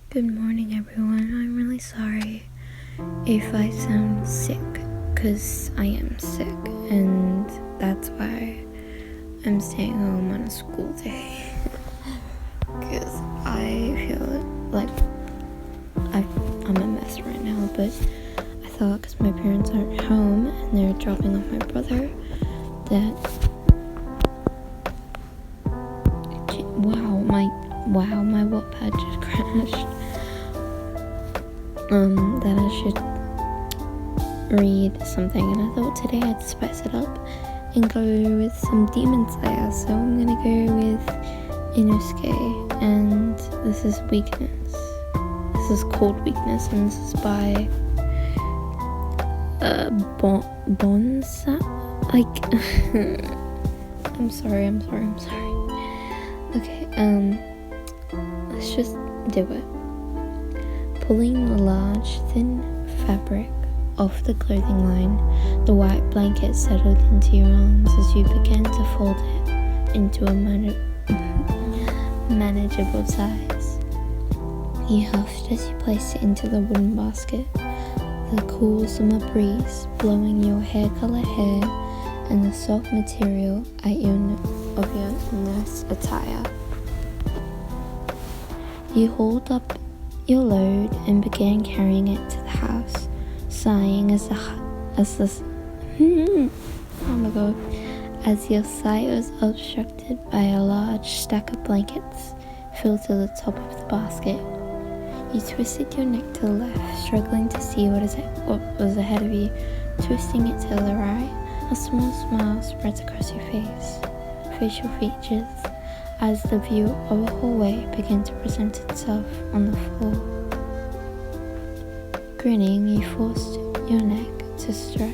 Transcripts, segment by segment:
Good morning, everyone. I'm really sorry if I sound sick, because I am sick, and that's why I'm staying home on a school day. Because I feel like I'm a mess right now, but I thought because my parents aren't home and they're dropping off my brother, that my Wattpad just crashed. That I should read something, and I thought today I'd spice it up and go with some Demon Slayer. So I'm gonna go with Inosuke, and this is Weakness. This is called Weakness, and this is by Bonsa. I'm sorry. Okay, let's just do it. Pulling the large, thin fabric off the clothing line, the white blanket settled into your arms as you began to fold it into a manageable size. You huffed as you placed it into the wooden basket, the cool summer breeze blowing your hair-colored hair and the soft material of your nurse attire. You hauled up your load and began carrying it to the house, sighing as your sight was obstructed by a large stack of blankets filled to the top of the basket. You twisted your neck to the left, struggling to see what was ahead of you. Twisting it to the right, a small smile spreads across your facial features, as the view of a hallway began to present itself on the floor. Grinning, you forced your neck to stretch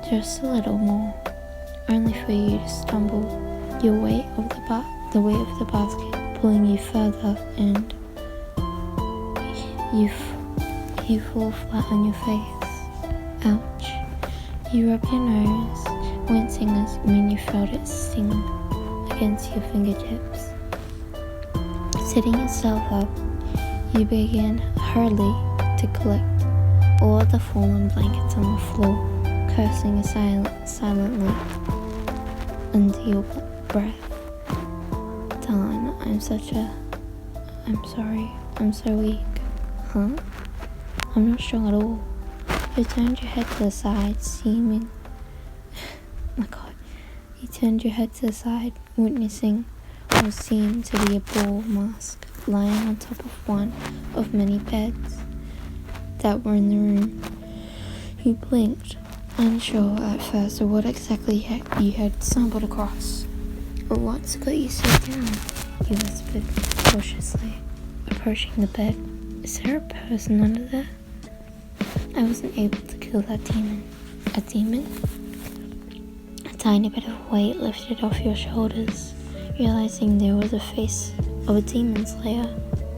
just a little more, only for you to stumble, your weight of the weight of the basket pulling you further, and you fall flat on your face. Ouch. You rub your nose, wincing as when you felt it sting against your fingertips. Sitting yourself up, you began hurriedly to collect all of the fallen blankets on the floor, cursing silently under your breath. Darn, I'm sorry, I'm so weak. Huh? I'm not strong at all. You turned your head to the side, You turned your head to the side, witnessing what seemed to be a ball mask lying on top of one of many beds that were in the room. You blinked, unsure at first of what exactly you had stumbled across. "What's got you so down?" you whispered cautiously, approaching the bed. "Is there a person under there?" "I wasn't able to kill that demon." "A demon?" A tiny bit of weight lifted off your shoulders, realizing there was a face of a demon slayer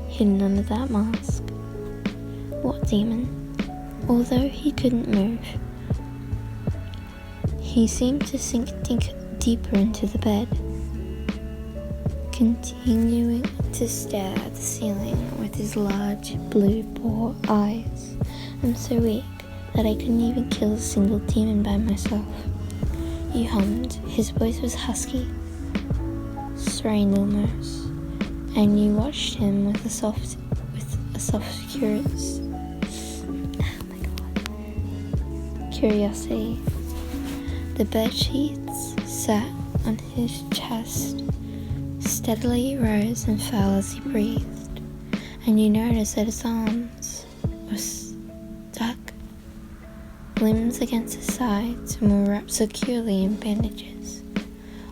hidden under that mask. "What demon?" Although he couldn't move, he seemed to sink deeper into the bed, continuing to stare at the ceiling with his large blue boar eyes. "I'm so weak that I couldn't even kill a single demon by myself." You hummed. His voice was husky, strained almost, and you watched him with a soft curiosity. The bed sheets sat on his chest, steadily rose and fell as he breathed, and you noticed that his arms were stuck, limbs against his sides, and were wrapped securely in bandages.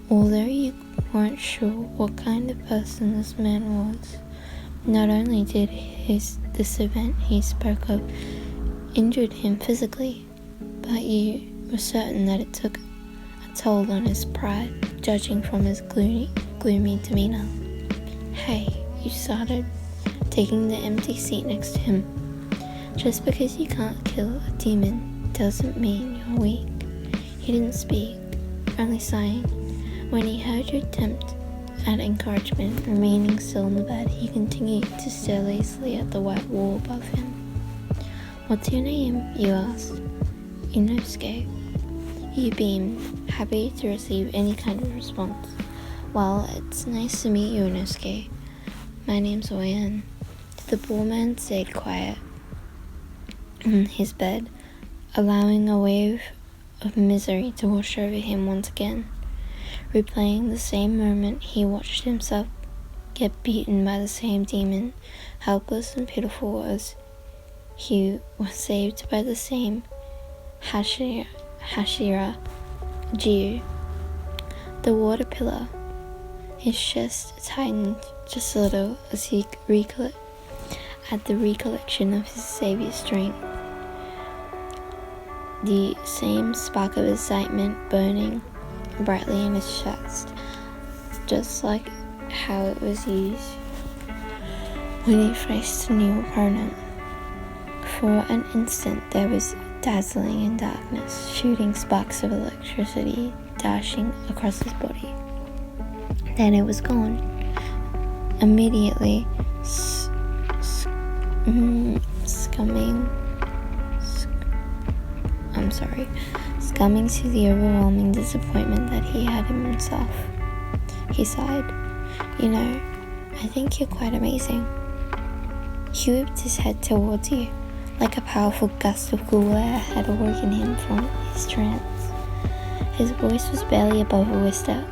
Although you weren't sure what kind of person this man was, not only did this event he spoke of injured him physically, but you were certain that it took a toll on his pride, judging from his gloomy demeanor. "Hey," you started, taking the empty seat next to him. "Just because you can't kill a demon doesn't mean you're weak." He didn't speak, only sighing. When he heard your attempt At encouragement, remaining still in the bed, he continued to stare lazily at the white wall above him. "What's your name?" you asked. "Inosuke." You beamed, happy to receive any kind of response. "Well, it's nice to meet you, Inosuke. My name's Oyan." The poor man stayed quiet in his bed, allowing a wave of misery to wash over him once again, replaying the same moment he watched himself get beaten by the same demon, helpless and pitiful as he was saved by the same Hashira Jiu, the water pillar. His chest tightened just a little as he at the recollection of his savior's strength. The same spark of excitement burning brightly in his chest, just like how it was used when he faced a new opponent. For an instant there was dazzling in darkness, shooting sparks of electricity dashing across his body. Then it was gone. Immediately, succumbing to the overwhelming disappointment that he had in himself. He sighed. "You know, I think you're quite amazing." He whipped his head towards you, like a powerful gust of cool air had awoken him from his trance. His voice was barely above a whisper,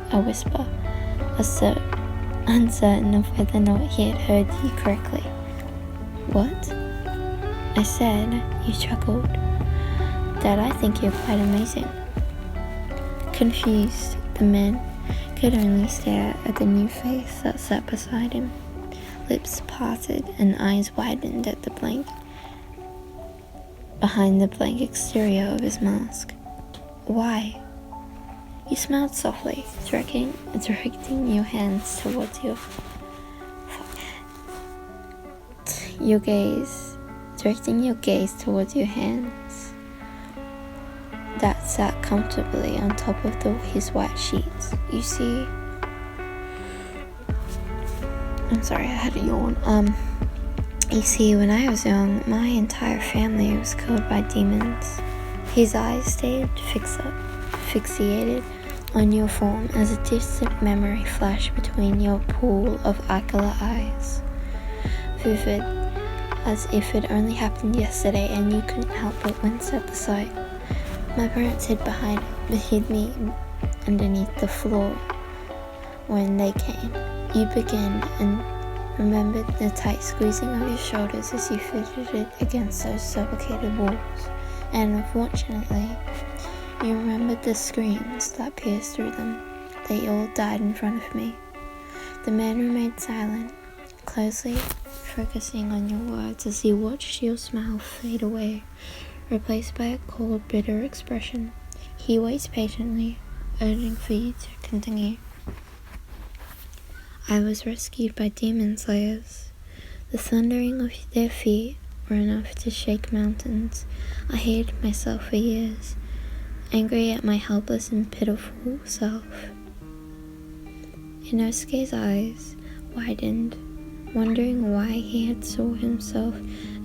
uncertain of whether or not he had heard you correctly. "What?" I said. You chuckled. "That I think you're quite amazing." Confused, the man could only stare at the new face that sat beside him, lips parted and eyes widened at the behind the blank exterior of his mask. "Why?" You smiled softly, directing your hands towards directing your gaze towards your hands that sat comfortably on top of his white sheets. "You see," I'm sorry, I had a yawn. You see, when I was young, my entire family was killed by demons." His eyes stayed fixated on your form as a distant memory flashed between your pool of aquila eyes, vivid as if it only happened yesterday, and you couldn't help but wince at the sight. "My parents hid me underneath the floor when they came." You began and remembered the tight squeezing of your shoulders as you fidgeted against those suffocated walls, and unfortunately, you remembered the screams that pierced through them. They all died in front of me. The man remained silent, closely focusing on your words as he watched your smile fade away, replaced by a cold, bitter expression. He waits patiently, urging for you to continue. "I was rescued by demon slayers. The thundering of their feet were enough to shake mountains. I hated myself for years, angry at my helpless and pitiful self." Inosuke's eyes widened, wondering why he had saw himself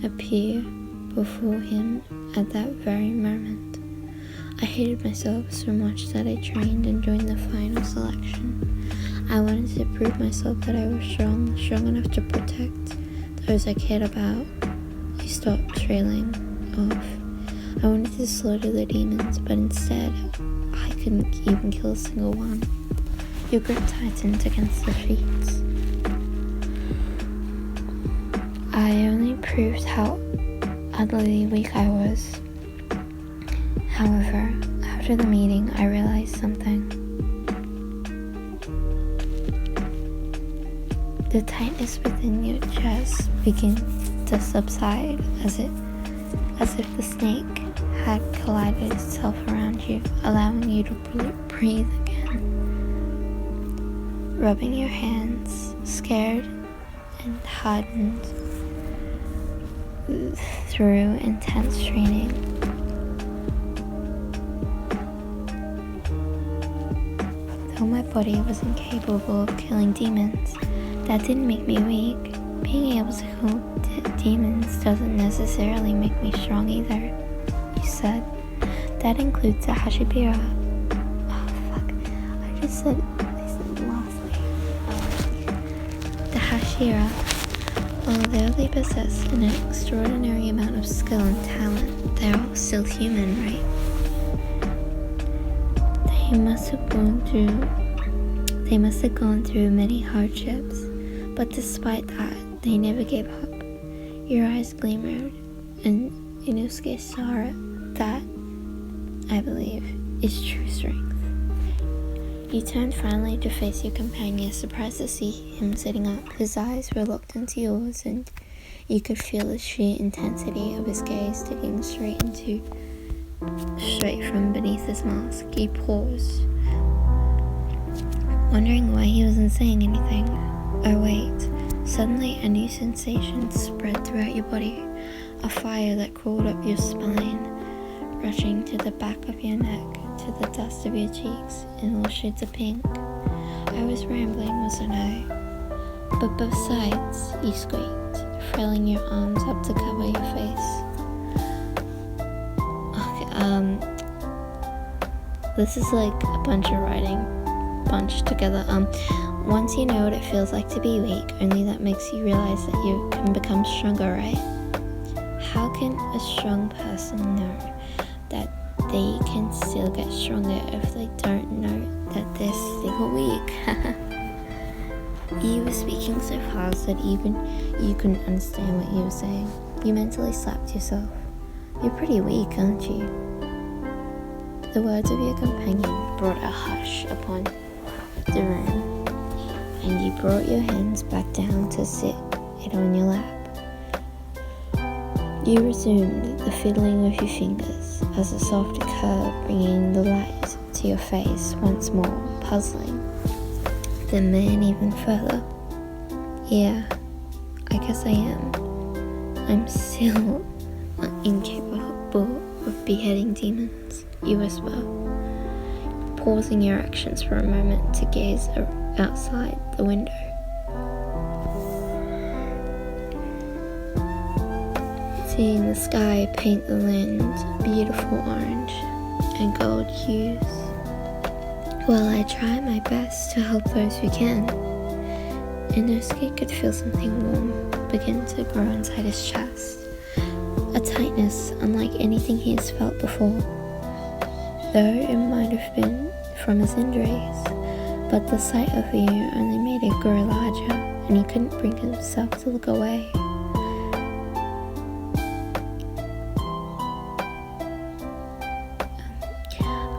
appear before him at that very moment. "I hated myself so much that I trained and joined the final selection. I wanted to prove myself that I was strong enough to protect those I cared about." You stopped trailing off. "I wanted to slaughter the demons, but instead, I couldn't even kill a single one." Your grip tightened against the sheets. "I only proved how utterly weak I was. However, after the meeting, I realized something. The tightness within your chest began to subside as if the snake had collided itself around you, allowing you to breathe again. Rubbing your hands, scared and hardened through intense training. Though my body was incapable of killing demons, that didn't make me weak. Being able to kill demons doesn't necessarily make me strong either, you said. That includes the Hashibira. Oh fuck, I just said this last name. The Hashira. Although they possess an extraordinary amount of skill and talent, they're all still human, right? They must have gone through many hardships, but despite that, they never gave up. Your eyes glimmered, and Inosuke saw it. That, I believe, is true strength. You turned finally to face your companion, surprised to see him sitting up. His eyes were locked into yours, and you could feel the sheer intensity of his gaze sticking straight from beneath his mask. He paused, wondering why he wasn't saying anything. Oh wait, suddenly a new sensation spread throughout your body, a fire that crawled up your spine, rushing to the back of your neck, to the dust of your cheeks, in all shades of pink. I was rambling, wasn't I? But besides, you squeaked, flailing your arms up to cover your face. Okay, this is like a bunch of writing bunched together. Once you know what it feels like to be weak, only that makes you realize that you can become stronger, right? How can a strong person know that they can still get stronger if they don't know that they're still weak? You were speaking so fast that even you couldn't understand what you were saying. You mentally slapped yourself. You're pretty weak, aren't you? The words of your companion brought a hush upon the room, and you brought your hands back down to sit it on your lap. You resumed the fiddling of your fingers as a soft curve bringing the light to your face once more, puzzling the man even further. Yeah, I guess I am. I'm still incapable of beheading demons, you whisper, pausing your actions for a moment to gaze outside the window. Seeing the sky paint the land beautiful orange and gold hues, while I try my best to help those who can. Inosuke could feel something warm begin to grow inside his chest, a tightness unlike anything he has felt before, though it might have been from his injuries, but the sight of you only made it grow larger, and he couldn't bring himself to look away.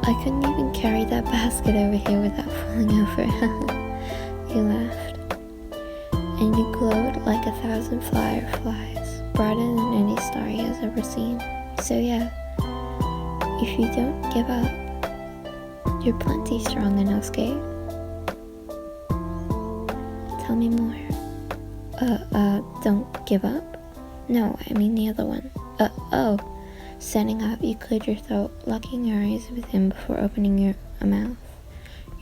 I couldn't even carry that basket over here without falling over. You laughed, and you glowed like 1,000 fireflies, brighter than any star he has ever seen. So yeah, if you don't give up, you're plenty strong, Inosuke. Tell me more. Don't give up? No, I mean the other one. Oh. Standing up, you cleared your throat, locking your eyes with him before opening your mouth.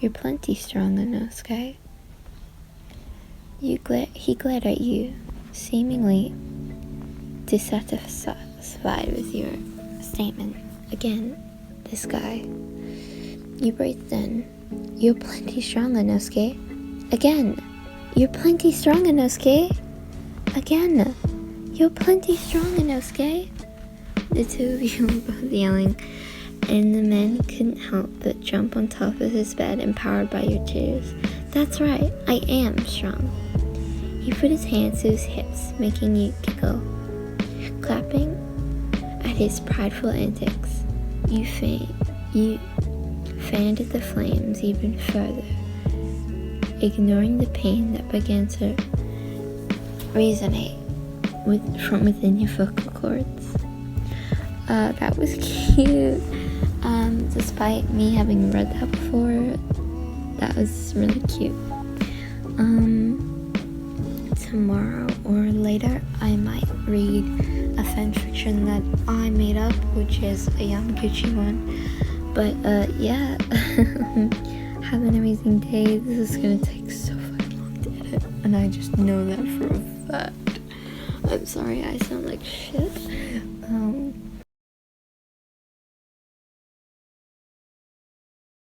You're plenty strong, Inosuke. He glared at you, seemingly dissatisfied with your statement. Again, this guy. You breathed in. You're plenty strong, Inosuke. Again. You're plenty strong, Inosuke. Again. You're plenty strong, Inosuke. The two of you were both yelling, and the man couldn't help but jump on top of his bed, empowered by your cheers. That's right, I am strong. He put his hands to his hips, making you giggle. Clapping at his prideful antics, you fanned the flames even further, ignoring the pain that began to resonate from within your vocal cords. That was cute. Despite me having read that before, that was really cute. Tomorrow or later, I might read a fanfiction that I made up, which is a Yamaguchi one. But yeah, have an amazing day. This is gonna take so fucking long to edit, and I just know that for a fact. I'm sorry I sound like shit.